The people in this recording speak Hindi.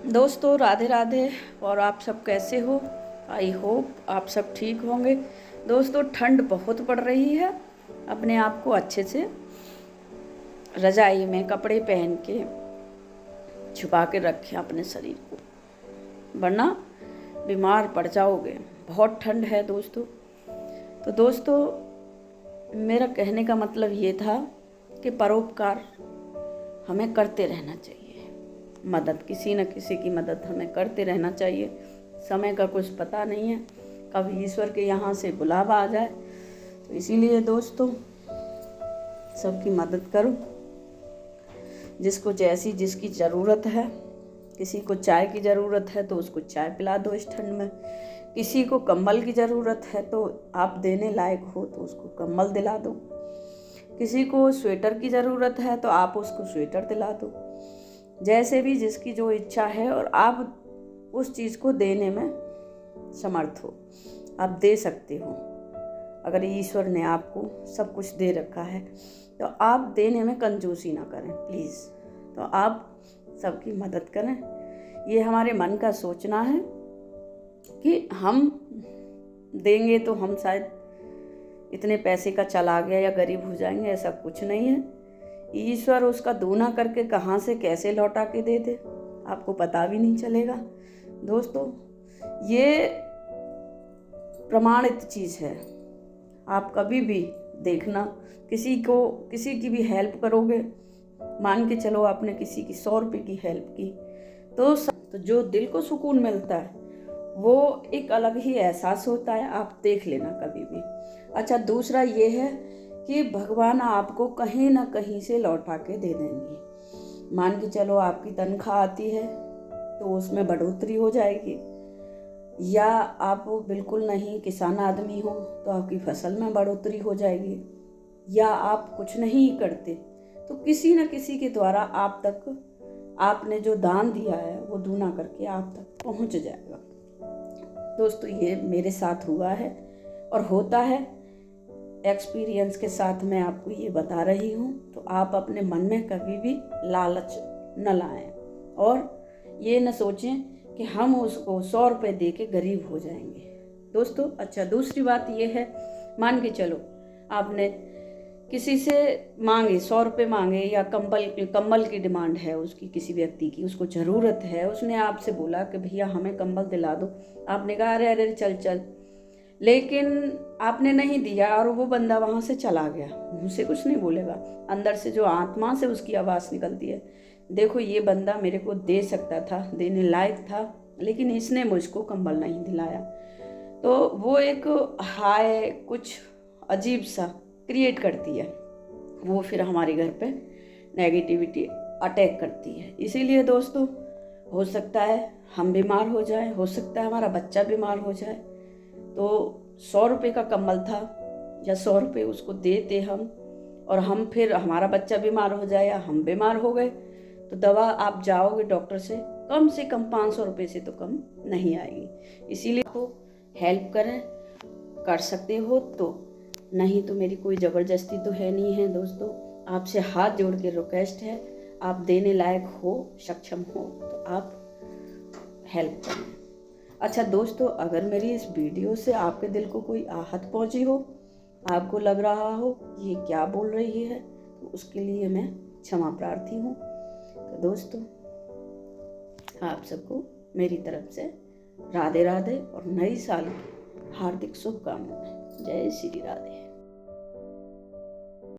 दोस्तों राधे राधे। और आप सब कैसे हो? आई होप आप सब ठीक होंगे। दोस्तों ठंड बहुत पड़ रही है, अपने आप को अच्छे से रजाई में कपड़े पहन के छुपा के रखें अपने शरीर को, वरना बीमार पड़ जाओगे। बहुत ठंड है दोस्तों। तो दोस्तों मेरा कहने का मतलब ये था कि परोपकार हमें करते रहना चाहिए। मदद, किसी न किसी की मदद हमें करते रहना चाहिए। समय का कुछ पता नहीं है, कब ईश्वर के यहाँ से बुलावा आ जाए। तो इसीलिए दोस्तों सबकी मदद करो, जिसको जैसी जिसकी ज़रूरत है। किसी को चाय की ज़रूरत है तो उसको चाय पिला दो इस ठंड में। किसी को कंबल की ज़रूरत है तो आप देने लायक हो तो उसको कंबल दिला दो। किसी को स्वेटर की ज़रूरत है तो आप उसको स्वेटर दिला दो। जैसे भी जिसकी जो इच्छा है और आप उस चीज़ को देने में समर्थ हो, आप दे सकते हो। अगर ईश्वर ने आपको सब कुछ दे रखा है तो आप देने में कंजूसी ना करें प्लीज़। तो आप सबकी मदद करें। ये हमारे मन का सोचना है कि हम देंगे तो हम शायद इतने पैसे का चला गया या गरीब हो जाएंगे, ऐसा कुछ नहीं है। ईश्वर उसका दूना करके कहाँ से कैसे लौटा के दे दे आपको पता भी नहीं चलेगा। दोस्तों ये प्रमाणित चीज़ है। आप कभी भी देखना, किसी की भी हेल्प करोगे, मान के चलो आपने किसी की 100 रुपये की हेल्प की तो जो दिल को सुकून मिलता है वो एक अलग ही एहसास होता है। आप देख लेना कभी भी। अच्छा, दूसरा ये है कि भगवान आपको कहीं ना कहीं से लौटा के दे देंगे। मान के चलो आपकी तनख्वाह आती है तो उसमें बढ़ोतरी हो जाएगी, या आप बिल्कुल नहीं किसान आदमी हो तो आपकी फसल में बढ़ोतरी हो जाएगी, या आप कुछ नहीं करते तो किसी न किसी के द्वारा आप तक आपने जो दान दिया है वो दूना करके आप तक पहुंच जाएगा। दोस्तों ये मेरे साथ हुआ है और होता है। एक्सपीरियंस के साथ मैं आपको ये बता रही हूँ। तो आप अपने मन में कभी भी लालच न लाएं और ये न सोचें कि हम उसको 100 रुपये दे के गरीब हो जाएंगे। दोस्तों अच्छा, दूसरी बात ये है, मान के चलो आपने किसी से मांगे 100 रुपये मांगे, या कंबल की डिमांड है उसकी, किसी व्यक्ति की उसको ज़रूरत है, उसने आपसे बोला कि भैया हमें कंबल दिला दो। आपने कहा अरे अरे चल चल, लेकिन आपने नहीं दिया और वो बंदा वहाँ से चला गया। मुँह से कुछ नहीं बोलेगा, अंदर से जो आत्मा से उसकी आवाज़ निकलती है, देखो ये बंदा मेरे को दे सकता था, देने लायक था, लेकिन इसने मुझको कंबल नहीं दिलाया। तो वो एक हाय कुछ अजीब सा क्रिएट करती है, वो फिर हमारे घर पे नेगेटिविटी अटैक करती है। इसीलिए दोस्तों हो सकता है हम बीमार हो जाएं, हो सकता है हमारा बच्चा बीमार हो जाए, तो 100 रुपये का कंबल था या 100 रुपये उसको देते हम, और हम फिर हमारा बच्चा बीमार हो जाए या हम बीमार हो गए, तो दवा आप जाओगे डॉक्टर से कम 500 रुपये से तो कम नहीं आएगी। इसीलिए आपको हेल्प करें, कर सकते हो तो, नहीं तो मेरी कोई ज़बरदस्ती तो है नहीं है। दोस्तों आपसे हाथ जोड़ के रिक्वेस्ट है, आप देने लायक हो, सक्षम हो तो आप हेल्प करें। अच्छा दोस्तों, अगर मेरी इस वीडियो से आपके दिल को कोई आहत पहुंची हो, आपको लग रहा हो ये क्या बोल रही है, तो उसके लिए मैं क्षमा प्रार्थी हूँ। तो दोस्तों आप सबको मेरी तरफ से राधे राधे और नई साल की हार्दिक शुभकामनाएं। जय श्री राधे।